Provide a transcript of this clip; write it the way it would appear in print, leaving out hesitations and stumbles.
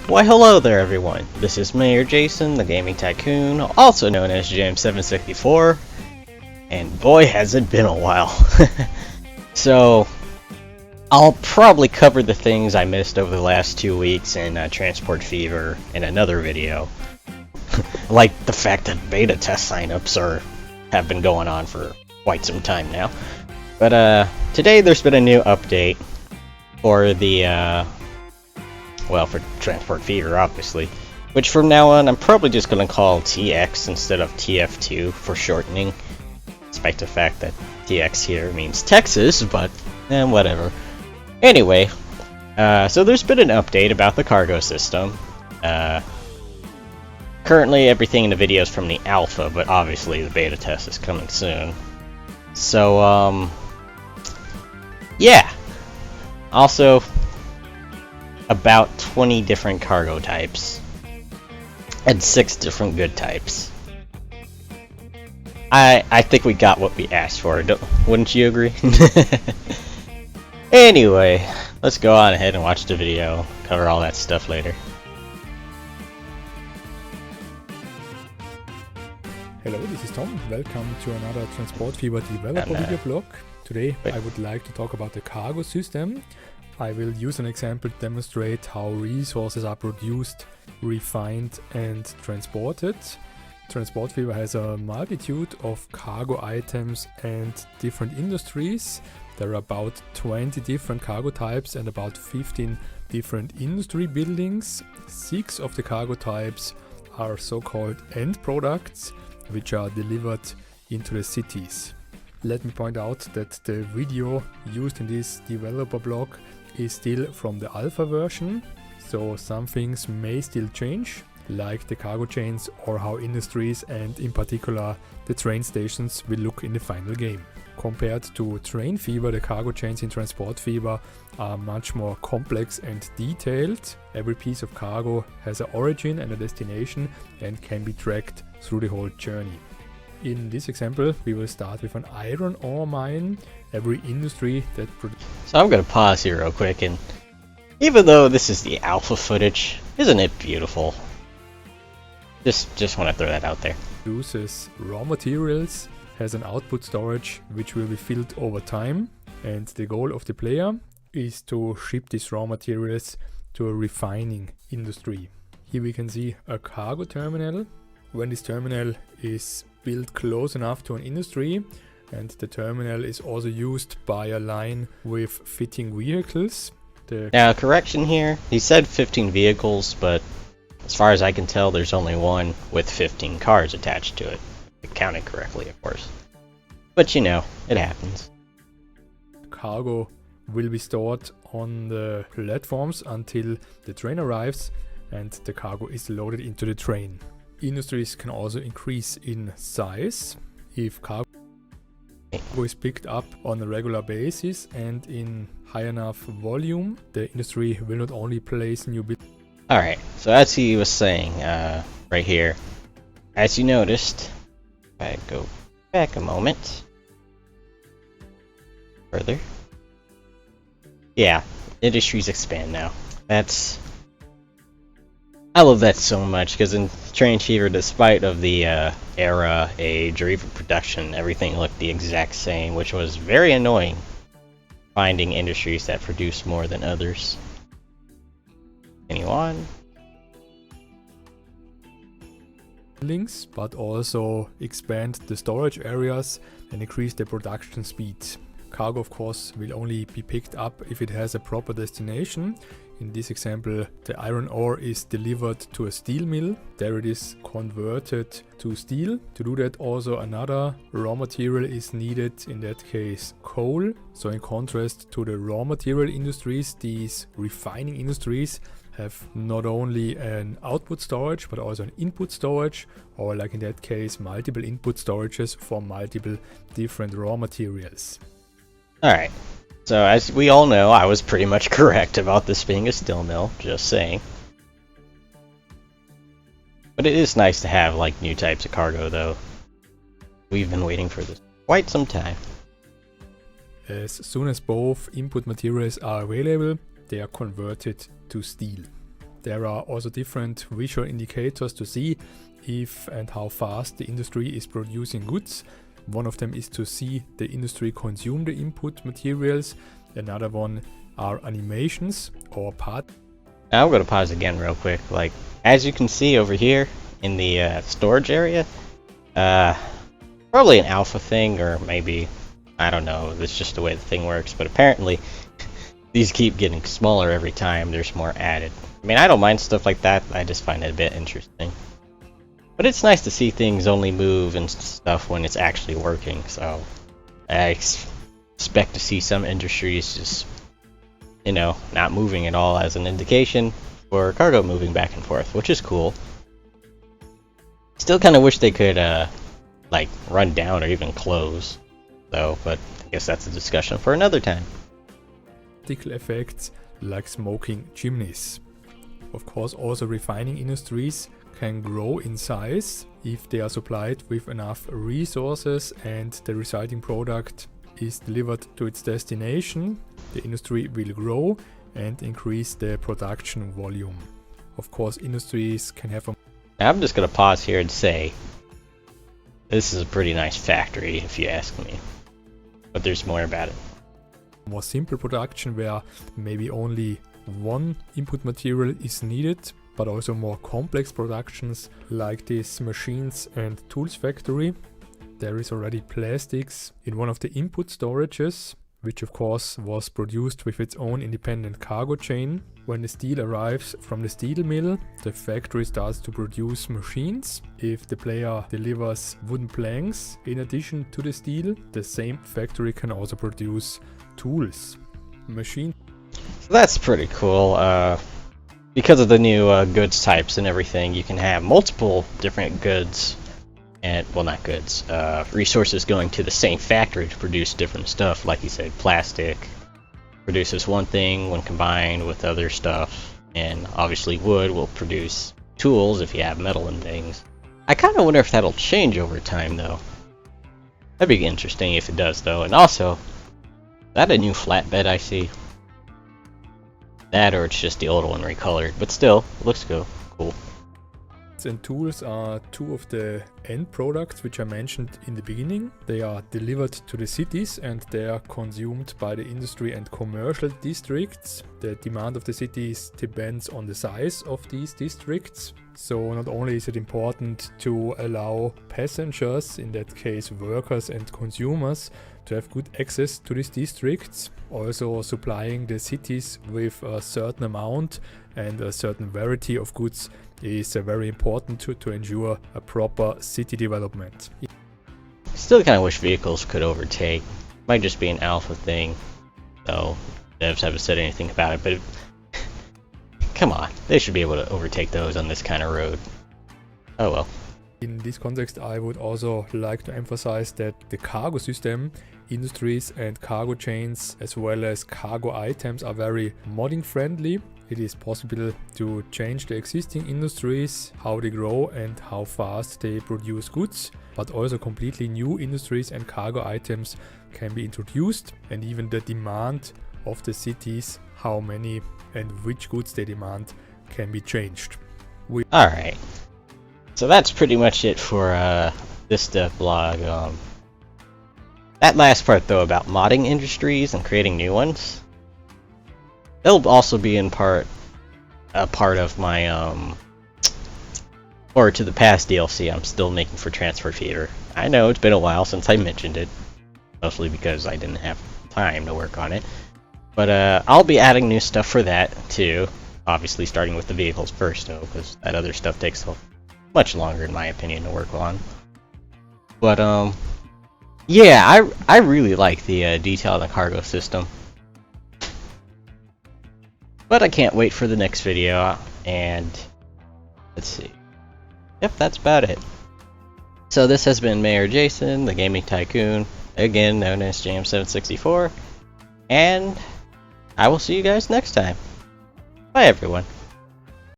Why hello there everyone, this is Mayor Jason, the Gaming Tycoon, also known as Jam764, and boy has it been a while. So, I'll probably cover the things I missed over the last 2 weeks in Transport Fever in another video. Like the fact that beta test signups have been going on for quite some time now. But today there's been a new update for the for Transport Fever, obviously, which from now on I'm probably just going to call TX instead of TF2 for shortening, despite the fact that TX here means Texas, but whatever. Anyway, so there's been an update about the cargo system. Currently everything in the video is from the alpha, but obviously the beta test is coming soon. So, yeah. Also, about 20 different cargo types and 6 different good types. I think we got what we asked for, wouldn't you agree? Anyway, let's go on ahead and watch the video, cover all that stuff later. Hello, this is Tom. Welcome to another Transport Fever developer video blog. Today I would like to talk about the cargo system. I will use an example to demonstrate how resources are produced, refined and transported. Transport Fever has a multitude of cargo items and different industries. There are about 20 different cargo types and about 15 different industry buildings. 6 of the cargo types are so-called end products, which are delivered into the cities. Let me point out that the video used in this developer blog is still from the alpha version, so some things may still change, like the cargo chains or how industries and in particular the train stations will look in the final game. Compared to Train Fever, the cargo chains in Transport Fever are much more complex and detailed. Every piece of cargo has an origin and a destination and can be tracked through the whole journey. In this example, we will start with an iron ore mine. Every industry that produces... So I'm going to pause here real quick, and even though this is the alpha footage, isn't it beautiful? Just want to throw that out there. Produces raw materials, has an output storage which will be filled over time, and the goal of the player is to ship these raw materials to a refining industry. Here we can see a cargo terminal. When this terminal is built close enough to an industry, and the terminal is also used by a line with fitting vehicles. Now, correction here, he said 15 vehicles, but as far as I can tell, there's only one with 15 cars attached to it. If I counted correctly, of course. But you know, it happens. Cargo will be stored on the platforms until the train arrives and the cargo is loaded into the train. Industries can also increase in size if cargo is picked up on a regular basis and in high enough volume. The industry will not only place new buildings. Alright, so as he was saying right here, as you noticed, if I go back a moment further, yeah, industries expand now. I love that so much, because in Train Fever, despite of the era, age, or even production, everything looked the exact same, which was very annoying, finding industries that produce more than others. Continue on. Links, but also expand the storage areas and increase the production speed. Cargo, of course, will only be picked up if it has a proper destination. In this example, the iron ore is delivered to a steel mill. There it is converted to steel. To do that, also another raw material is needed, in that case coal. So in contrast to the raw material industries, these refining industries have not only an output storage but also an input storage, or like in that case multiple input storages for multiple different raw materials. Alright, so as we all know, I was pretty much correct about this being a steel mill, just saying. But it is nice to have like new types of cargo though. We've been waiting for this quite some time. As soon as both input materials are available, they are converted to steel. There are also different visual indicators to see if and how fast the industry is producing goods. One of them is to see the industry consume the input materials. Another one are animations or part. Now I'm going to pause again real quick. Like, as you can see over here in the storage area, probably an alpha thing, or maybe, I don't know, that's just the way the thing works, but apparently these keep getting smaller every time there's more added. I mean, I don't mind stuff like that, I just find it a bit interesting. But it's nice to see things only move and stuff when it's actually working, so I expect to see some industries just, you know, not moving at all as an indication for cargo moving back and forth, which is cool. Still kind of wish they could, like, run down or even close, though, but I guess that's a discussion for another time. Practical effects like smoking chimneys. Of course, also refining industries can grow in size if they are supplied with enough resources and the resulting product is delivered to its destination. The industry will grow and increase the production volume. Of course, industries can have a... I'm just going to pause here and say, this is a pretty nice factory if you ask me, but there's more about it. More simple production where maybe only one input material is needed, but also more complex productions like this machines and tools factory. There is already plastics in one of the input storages, which of course was produced with its own independent cargo chain. When the steel arrives from the steel mill, the factory starts to produce machines. If the player delivers wooden planks in addition to the steel, the same factory can also produce tools. So that's pretty cool. Because of the new goods types and everything, you can have multiple different goods, and, well, not goods, resources going to the same factory to produce different stuff. Like you said, plastic produces one thing when combined with other stuff, and obviously wood will produce tools if you have metal and things. I kind of wonder if that'll change over time, though. That'd be interesting if it does, though. And also, is that a new flatbed I see? That, or it's just the old one recolored, but still, it looks cool. And tools are two of the end products which I mentioned in the beginning. They are delivered to the cities and they are consumed by the industry and commercial districts. The demand of the cities depends on the size of these districts. So not only is it important to allow passengers, in that case workers and consumers, to have good access to these districts, also supplying the cities with a certain amount and a certain variety of goods is very important to ensure a proper city development. Still kind of wish vehicles could overtake. Might just be an alpha thing, though devs haven't said anything about it, but come on, they should be able to overtake those on this kind of road. Oh well. In this context, I would also like to emphasize that the cargo system, industries and cargo chains, as well as cargo items are very modding friendly. It is possible to change the existing industries, how they grow and how fast they produce goods, but also completely new industries and cargo items can be introduced, and even the demand of the cities, how many and which goods they demand, can be changed. Alright, so that's pretty much it for this devlog. That last part though about modding industries and creating new ones, it'll also be in part a part of my or to the past DLC I'm still making for Transfer Feeder. I know it's been a while since I mentioned it, mostly because I didn't have time to work on it. But I'll be adding new stuff for that too. Obviously starting with the vehicles first though, because that other stuff takes much longer in my opinion to work on. But yeah, I really like the detail in the cargo system. But I can't wait for the next video, and let's see. Yep, that's about it. So this has been Mayor Jason, the Gaming Tycoon, again known as Jam764, and I will see you guys next time. Bye everyone.